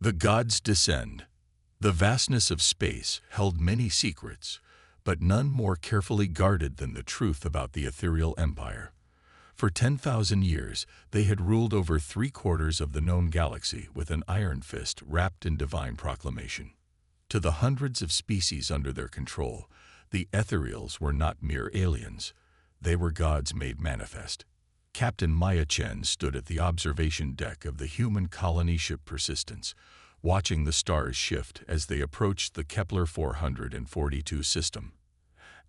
The gods descend. The vastness of space held many secrets, but none more carefully guarded than the truth about the ethereal empire. For 10,000 years, they had ruled over 3/4 of the known galaxy with an iron fist wrapped in divine proclamation. To the hundreds of species under their control, the ethereals were not mere aliens. They were gods made manifest. Captain Maya Chen stood at the observation deck of the human colony ship Persistence, watching the stars shift as they approached the Kepler 442 system.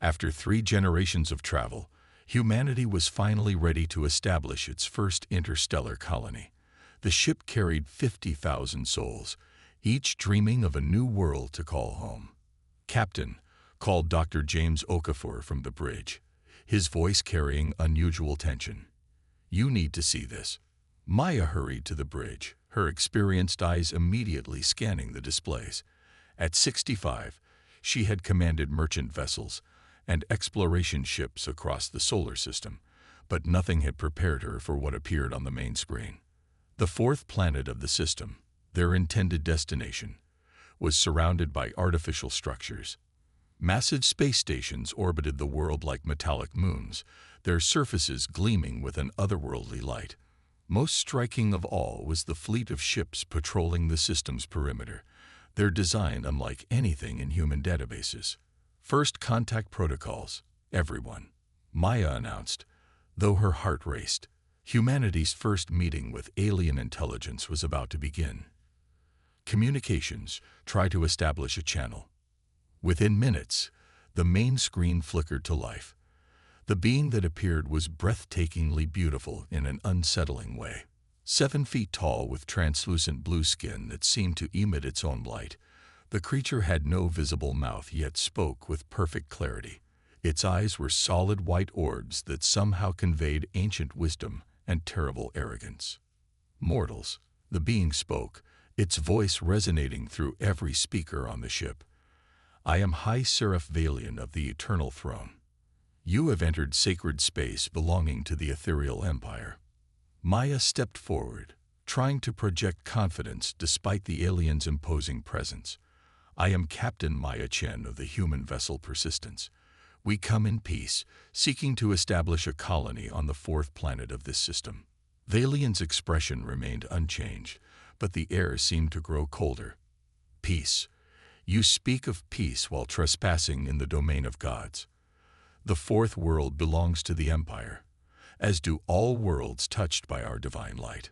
After 3 generations of travel, humanity was finally ready to establish its first interstellar colony. The ship carried 50,000 souls, each dreaming of a new world to call home. "Captain," called Dr. James Okafor from the bridge, his voice carrying unusual tension. "You need to see this." Maya hurried to the bridge, her experienced eyes immediately scanning the displays. At 65, she had commanded merchant vessels and exploration ships across the solar system, but nothing had prepared her for what appeared on the main screen. The 4th planet of the system, their intended destination, was surrounded by artificial structures. Massive space stations orbited the world like metallic moons, their surfaces gleaming with an otherworldly light. Most striking of all was the fleet of ships patrolling the system's perimeter, their design unlike anything in human databases. "First contact protocols, everyone," Maya announced, though her heart raced. Humanity's first meeting with alien intelligence was about to begin. "Communications, try to establish a channel." Within minutes, the main screen flickered to life. The being that appeared was breathtakingly beautiful in an unsettling way. 7 feet tall with translucent blue skin that seemed to emit its own light, the creature had no visible mouth yet spoke with perfect clarity. Its eyes were solid white orbs that somehow conveyed ancient wisdom and terrible arrogance. "Mortals," the being spoke, its voice resonating through every speaker on the ship. "I am High Seraph Valian of the Eternal Throne. You have entered sacred space belonging to the ethereal empire." Maya stepped forward, trying to project confidence despite the alien's imposing presence. "I am Captain Maya Chen of the human vessel Persistence. We come in peace, seeking to establish a colony on the 4th planet of this system." Valian's expression remained unchanged, but the air seemed to grow colder. "Peace. You speak of peace while trespassing in the domain of gods. The 4th world belongs to the Empire, as do all worlds touched by our divine light."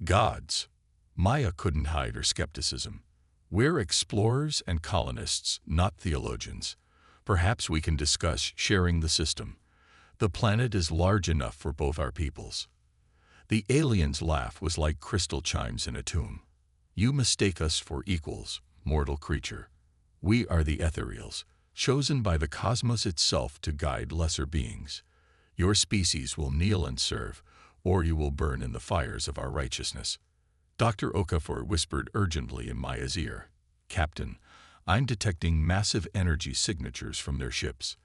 "Gods." Maya couldn't hide her skepticism. "We're explorers and colonists, not theologians. Perhaps we can discuss sharing the system. The planet is large enough for both our peoples." The alien's laugh was like crystal chimes in a tomb. "You mistake us for equals, mortal creature. We are the ethereals, chosen by the cosmos itself to guide lesser beings. Your species will kneel and serve, or you will burn in the fires of our righteousness." Dr. Okafor whispered urgently in Maya's ear. "Captain, I'm detecting massive energy signatures from their ships.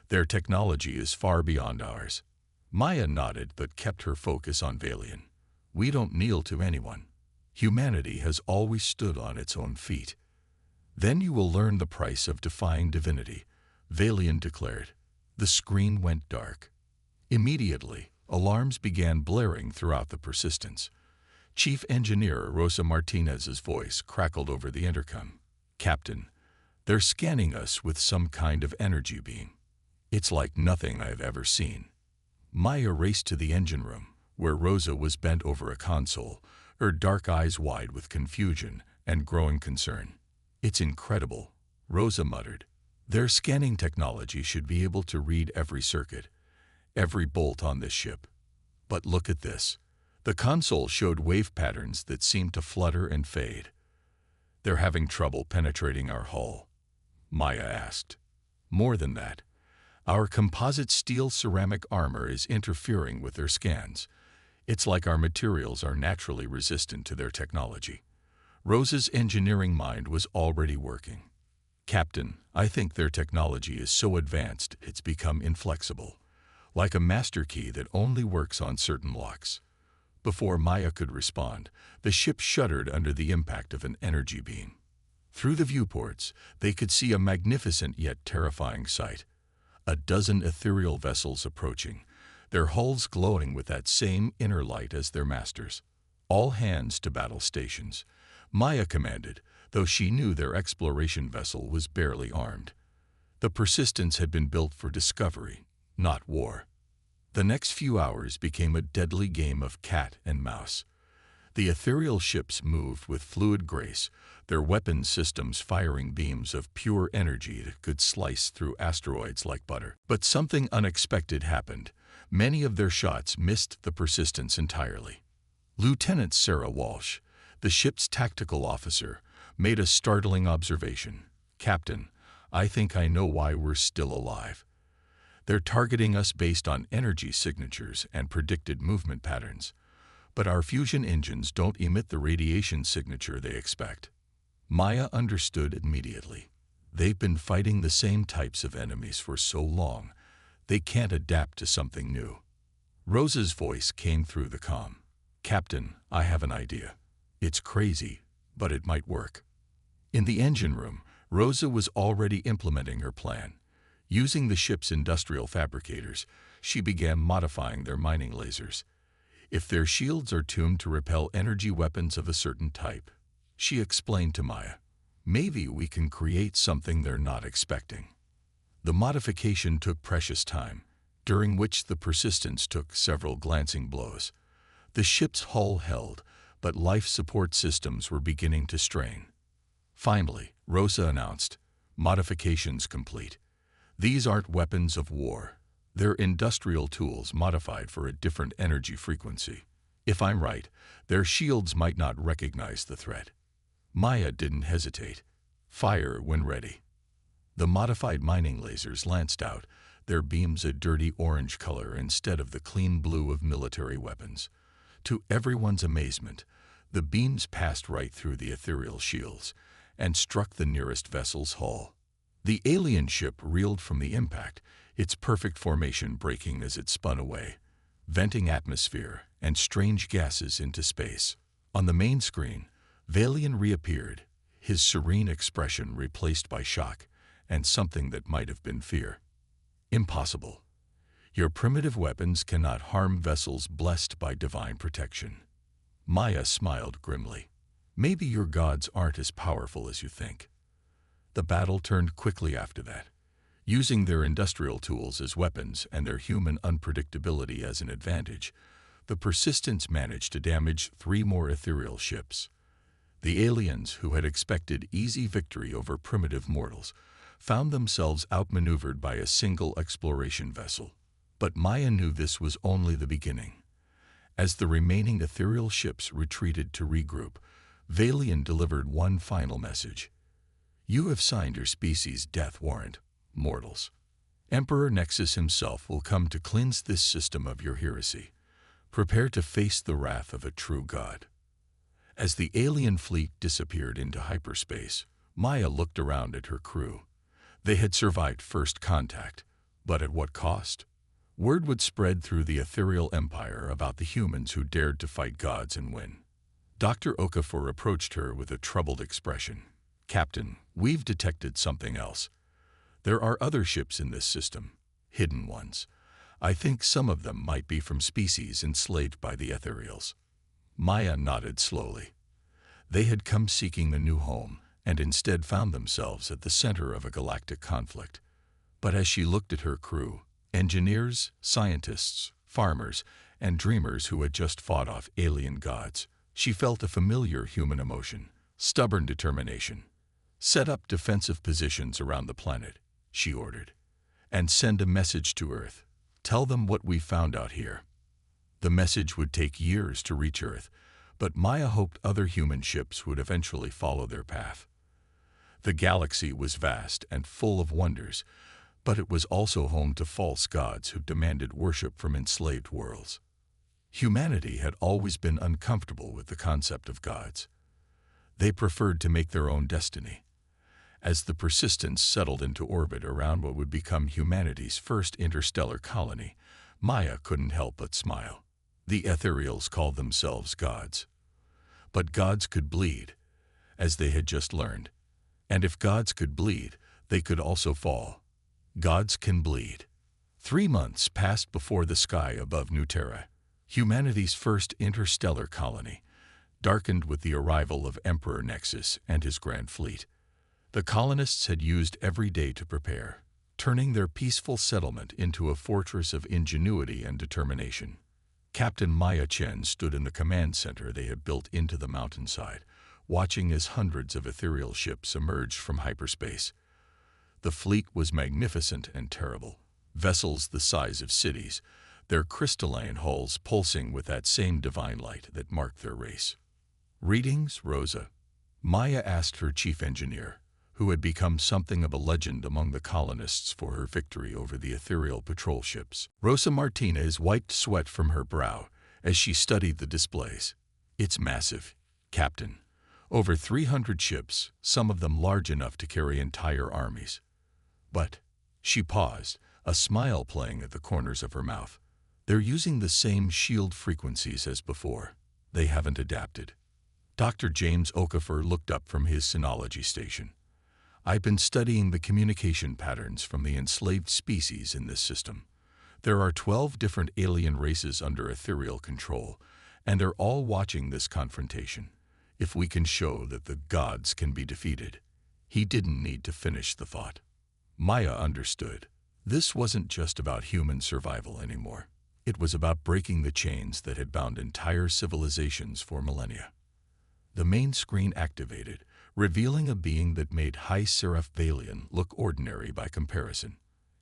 Their technology is far beyond ours." Maya nodded but kept her focus on Valian. "We don't kneel to anyone. Humanity has always stood on its own feet." "Then you will learn the price of defying divinity," Valian declared. The screen went dark. Immediately, alarms began blaring throughout the Persistence. Chief Engineer Rosa Martinez's voice crackled over the intercom. "Captain, they're scanning us with some kind of energy beam. It's like nothing I've ever seen." Maya raced to the engine room, where Rosa was bent over a console, her dark eyes wide with confusion and growing concern. "It's incredible," Rosa muttered. "Their scanning technology should be able to read every circuit, every bolt on this ship. But look at this." The console showed wave patterns that seemed to flutter and fade. "They're having trouble penetrating our hull," Maya asked. "More than that, our composite steel ceramic armor is interfering with their scans. It's like our materials are naturally resistant to their technology." Rosa's engineering mind was already working. "Captain, I think their technology is so advanced it's become inflexible, like a master key that only works on certain locks. Before Maya could respond, the ship shuddered under the impact of an energy beam. Through the viewports, they could see a magnificent yet terrifying sight. A dozen ethereal vessels approaching, their hulls glowing with that same inner light as their masters. All hands to battle stations, Maya commanded, though she knew their exploration vessel was barely armed. The Persistence had been built for discovery, not war. The next few hours became a deadly game of cat and mouse. The ethereal ships moved with fluid grace, their weapon systems firing beams of pure energy that could slice through asteroids like butter. But something unexpected happened. Many of their shots missed the Persistence entirely. Lieutenant Sarah Walsh, the ship's tactical officer, made a startling observation. "Captain, I think I know why we're still alive. They're targeting us based on energy signatures and predicted movement patterns. But our fusion engines don't emit the radiation signature they expect." Maya understood immediately. They've been fighting the same types of enemies for so long, they can't adapt to something new. Rosa's voice came through the comm. "Captain, I have an idea. It's crazy, but it might work." In the engine room, Rosa was already implementing her plan. Using the ship's industrial fabricators, she began modifying their mining lasers. If their shields are tuned to repel energy weapons of a certain type, she explained to Maya, maybe we can create something they're not expecting. The modification took precious time, during which the Persistence took several glancing blows. The ship's hull held, but life support systems were beginning to strain. Finally, Rosa announced, "Modifications complete. These aren't weapons of war. They're industrial tools modified for a different energy frequency. If I'm right, their shields might not recognize the threat." Maya didn't hesitate. "Fire when ready." The modified mining lasers lanced out, their beams a dirty orange color instead of the clean blue of military weapons. To everyone's amazement, the beams passed right through the ethereal shields and struck the nearest vessel's hull. The alien ship reeled from the impact, its perfect formation breaking as it spun away, venting atmosphere and strange gases into space. On the main screen, Valian reappeared, his serene expression replaced by shock and something that might have been fear. "Impossible. Your primitive weapons cannot harm vessels blessed by divine protection." Maya smiled grimly. "Maybe your gods aren't as powerful as you think." The battle turned quickly after that. Using their industrial tools as weapons and their human unpredictability as an advantage, the Persistence managed to damage 3 more ethereal ships. The aliens, who had expected easy victory over primitive mortals, found themselves outmaneuvered by a single exploration vessel. But Maya knew this was only the beginning. As the remaining ethereal ships retreated to regroup, Valian delivered one final message. "You have signed your species' death warrant, mortals. Emperor Nexus himself will come to cleanse this system of your heresy. Prepare to face the wrath of a true god." As the alien fleet disappeared into hyperspace, Maya looked around at her crew. They had survived first contact, but at what cost? Word would spread through the ethereal empire about the humans who dared to fight gods and win. Dr. Okafor approached her with a troubled expression. "Captain, we've detected something else. There are other ships in this system, hidden ones. I think some of them might be from species enslaved by the ethereals." Maya nodded slowly. They had come seeking a new home, and instead found themselves at the center of a galactic conflict. But as she looked at her crew, engineers, scientists, farmers, and dreamers who had just fought off alien gods, she felt a familiar human emotion, stubborn determination. "Set up defensive positions around the planet," she ordered, "and send a message to Earth. Tell them what we found out here." The message would take years to reach Earth, but Maya hoped other human ships would eventually follow their path. The galaxy was vast and full of wonders, but it was also home to false gods who demanded worship from enslaved worlds. Humanity had always been uncomfortable with the concept of gods. They preferred to make their own destiny. As the Persistence settled into orbit around what would become humanity's first interstellar colony, Maya couldn't help but smile. The ethereals called themselves gods. But gods could bleed, as they had just learned. And if gods could bleed, they could also fall. Gods can bleed. 3 months passed before the sky above New Terra, humanity's first interstellar colony, darkened with the arrival of Emperor Nexus and his grand fleet. The colonists had used every day to prepare, turning their peaceful settlement into a fortress of ingenuity and determination. Captain Maya Chen stood in the command center they had built into the mountainside, watching as hundreds of ethereal ships emerged from hyperspace. The fleet was magnificent and terrible, vessels the size of cities, their crystalline hulls pulsing with that same divine light that marked their race. "Readings, Rosa?" Maya asked her chief engineer, who had become something of a legend among the colonists for her victory over the ethereal patrol ships. Rosa Martinez wiped sweat from her brow as she studied the displays. "It's massive, Captain. Over 300 ships, some of them large enough to carry entire armies." "But," she paused, a smile playing at the corners of her mouth, "they're using the same shield frequencies as before. They haven't adapted." Dr. James Okafor looked up from his Synology station. "I've been studying the communication patterns from the enslaved species in this system. There are 12 different alien races under ethereal control, and they're all watching this confrontation. If we can show that the gods can be defeated." He didn't need to finish the thought. Maya understood. This wasn't just about human survival anymore. It was about breaking the chains that had bound entire civilizations for millennia. The main screen activated, revealing a being that made High Seraph Valian look ordinary by comparison.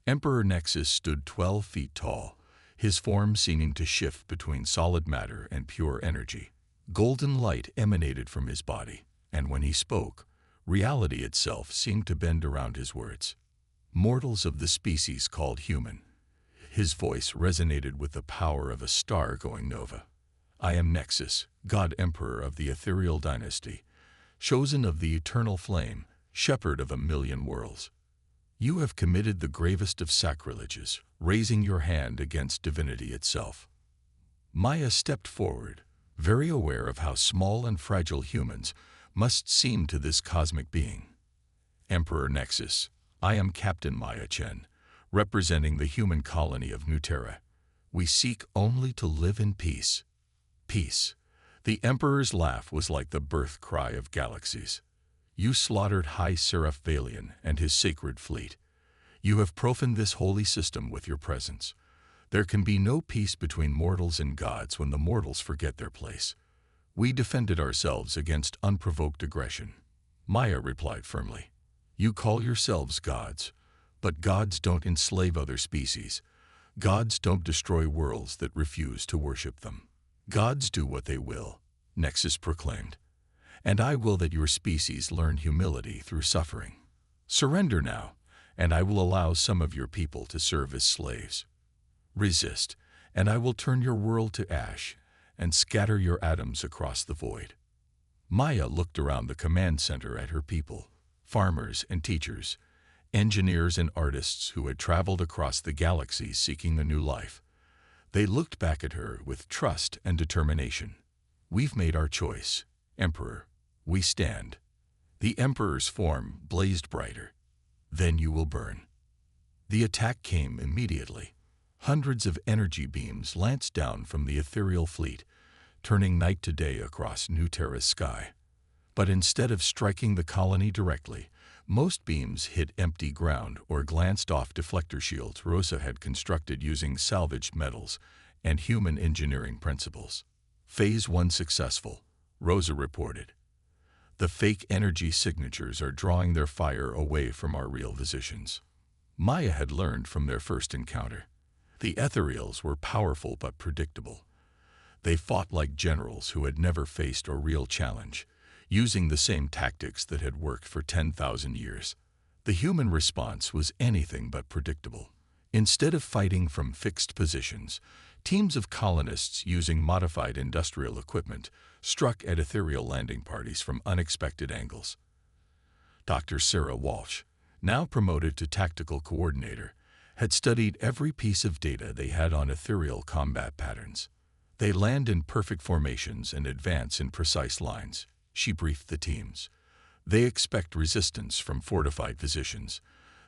Emperor Nexus stood 12 feet tall, his form seeming to shift between solid matter and pure energy. Golden light emanated from his body, and when he spoke, reality itself seemed to bend around his words. "Mortals of the species called human." His voice resonated with the power of a star going nova. "I am Nexus, God Emperor of the ethereal dynasty, chosen of the eternal flame, shepherd of 1,000,000 worlds. You have committed the gravest of sacrileges, raising your hand against divinity itself." Maya stepped forward, very aware of how small and fragile humans must seem to this cosmic being. "Emperor Nexus, I am Captain Maya Chen, representing the human colony of New Terra. We seek only to live in peace." Peace. The Emperor's laugh was like the birth cry of galaxies. "You slaughtered High Seraph Valian and his sacred fleet. You have profaned this holy system with your presence. There can be no peace between mortals and gods when the mortals forget their place. We defended ourselves against unprovoked aggression." Maya replied firmly. "You call yourselves gods, but gods don't enslave other species. Gods don't destroy worlds that refuse to worship them. Gods do what they will," Nexus proclaimed. "And I will that your species learn humility through suffering. Surrender now, and I will allow some of your people to serve as slaves. Resist, and I will turn your world to ash and scatter your atoms across the void." Maya looked around the command center at her people, farmers and teachers, engineers and artists who had traveled across the galaxy seeking a new life. They looked back at her with trust and determination. "We've made our choice, Emperor. We stand." The Emperor's form blazed brighter. "Then you will burn." The attack came immediately. Hundreds of energy beams lanced down from the ethereal fleet, turning night to day across New Terra's sky. But instead of striking the colony directly, most beams hit empty ground or glanced off deflector shields Rosa had constructed using salvaged metals and human engineering principles. "Phase 1 successful," Rosa reported. "The fake energy signatures are drawing their fire away from our real physicians." Maya had learned from their first encounter. The ethereals were powerful but predictable. They fought like generals who had never faced a real challenge, using the same tactics that had worked for 10,000 years. The human response was anything but predictable. Instead of fighting from fixed positions, teams of colonists using modified industrial equipment struck at ethereal landing parties from unexpected angles. Dr. Sarah Walsh, now promoted to tactical coordinator, had studied every piece of data they had on ethereal combat patterns. They land in perfect formations and advance in precise lines, she briefed the teams. They expect resistance from fortified positions.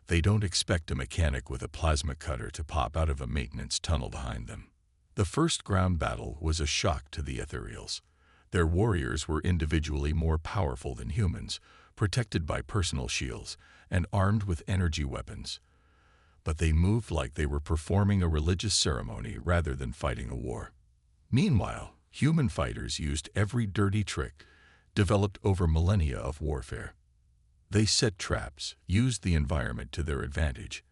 They don't expect a mechanic with a plasma cutter to pop out of a maintenance tunnel behind them. The first ground battle was a shock to the ethereals. Their warriors were individually more powerful than humans, protected by personal shields and armed with energy weapons. But they moved like they were performing a religious ceremony rather than fighting a war. Meanwhile, human fighters used every dirty trick developed over millennia of warfare. They set traps, used the environment to their advantage,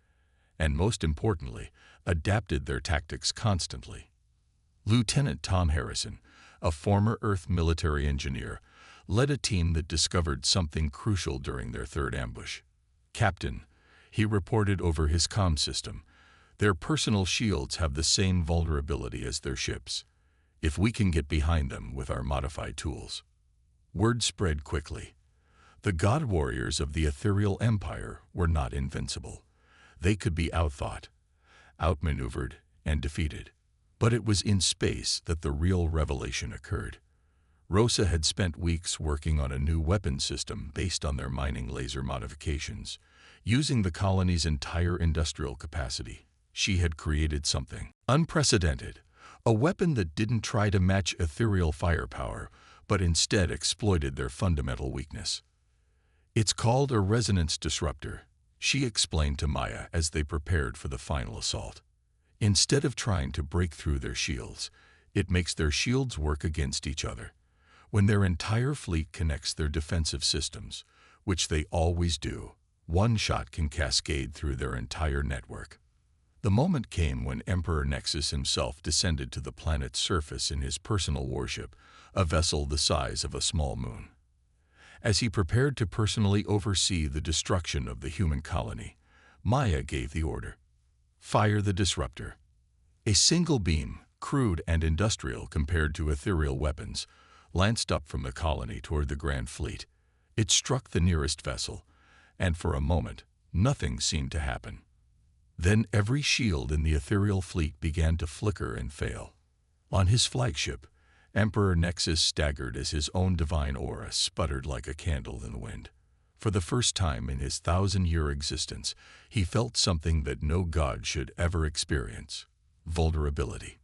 and most importantly, adapted their tactics constantly. Lieutenant Tom Harrison, a former Earth military engineer, led a team that discovered something crucial during their third ambush. "Captain," he reported over his comm system, "their personal shields have the same vulnerability as their ships. If we can get behind them with our modified tools." Word spread quickly. The god warriors of the ethereal empire were not invincible. They could be outthought, outmaneuvered, and defeated. But it was in space that the real revelation occurred. Rosa had spent weeks working on a new weapon system based on their mining laser modifications. Using the colony's entire industrial capacity, she had created something unprecedented, a weapon that didn't try to match ethereal firepower, but instead exploited their fundamental weakness. "It's called a resonance disruptor," she explained to Maya as they prepared for the final assault. "Instead of trying to break through their shields, it makes their shields work against each other. When their entire fleet connects their defensive systems, which they always do, one shot can cascade through their entire network." The moment came when Emperor Nexus himself descended to the planet's surface in his personal warship, a vessel the size of a small moon. As he prepared to personally oversee the destruction of the human colony, Maya gave the order. "Fire the disruptor." A single beam, crude and industrial compared to ethereal weapons, lanced up from the colony toward the Grand Fleet. It struck the nearest vessel, and for a moment, nothing seemed to happen. Then every shield in the ethereal fleet began to flicker and fail. On his flagship, Emperor Nexus staggered as his own divine aura sputtered like a candle in the wind. For the first time in his 1,000-year existence, he felt something that no god should ever experience: vulnerability.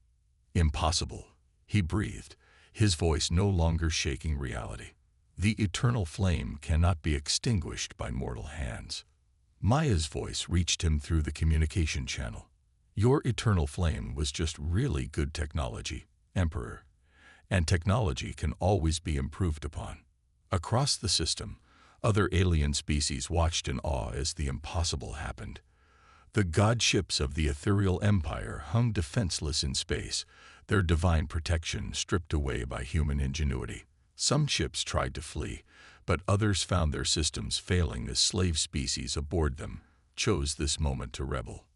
"Impossible," he breathed, his voice no longer shaking reality. "The eternal flame cannot be extinguished by mortal hands." Maya's voice reached him through the communication channel. "Your eternal flame was just really good technology, Emperor, and technology can always be improved upon." Across the system, other alien species watched in awe as the impossible happened. The god ships of the ethereal empire hung defenseless in space, their divine protection stripped away by human ingenuity. Some ships tried to flee, but others found their systems failing as slave species aboard them chose this moment to rebel.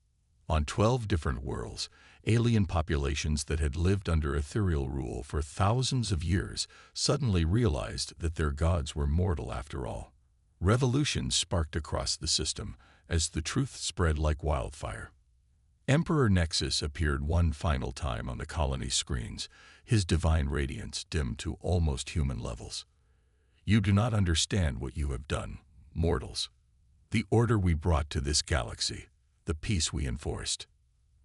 On 12 different worlds, alien populations that had lived under ethereal rule for thousands of years suddenly realized that their gods were mortal after all. Revolutions sparked across the system as the truth spread like wildfire. Emperor Nexus appeared one final time on the colony's screens, his divine radiance dimmed to almost human levels. "You do not understand what you have done, mortals. The order we brought to this galaxy, the peace we enforced."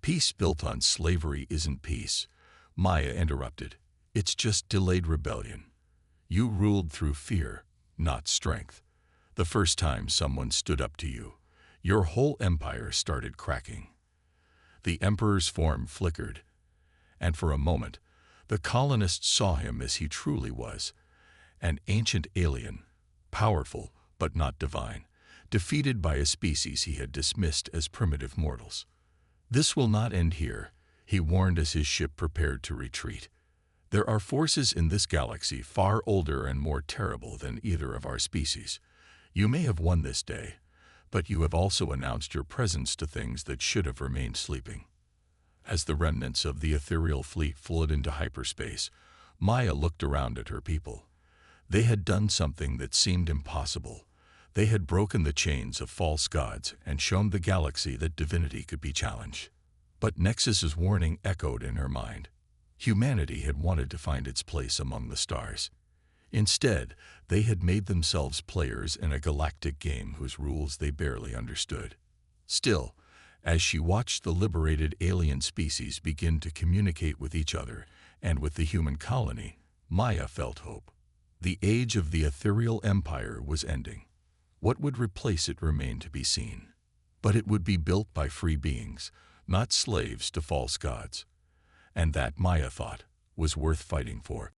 "Peace built on slavery isn't peace," Maya interrupted. "It's just delayed rebellion. You ruled through fear, not strength. The first time someone stood up to you, your whole empire started cracking." The Emperor's form flickered, and for a moment, the colonists saw him as he truly was: an ancient alien, powerful but not divine, defeated by a species he had dismissed as primitive mortals. "This will not end here," he warned as his ship prepared to retreat. "There are forces in this galaxy far older and more terrible than either of our species. You may have won this day, but you have also announced your presence to things that should have remained sleeping." As the remnants of the ethereal fleet flowed into hyperspace, Maya looked around at her people. They had done something that seemed impossible. They had broken the chains of false gods and shown the galaxy that divinity could be challenged. But Nexus's warning echoed in her mind. Humanity had wanted to find its place among the stars. Instead, they had made themselves players in a galactic game whose rules they barely understood. Still, as she watched the liberated alien species begin to communicate with each other and with the human colony, Maya felt hope. The age of the ethereal empire was ending. What would replace it remained to be seen. But it would be built by free beings, not slaves to false gods. And that, Maya thought, was worth fighting for.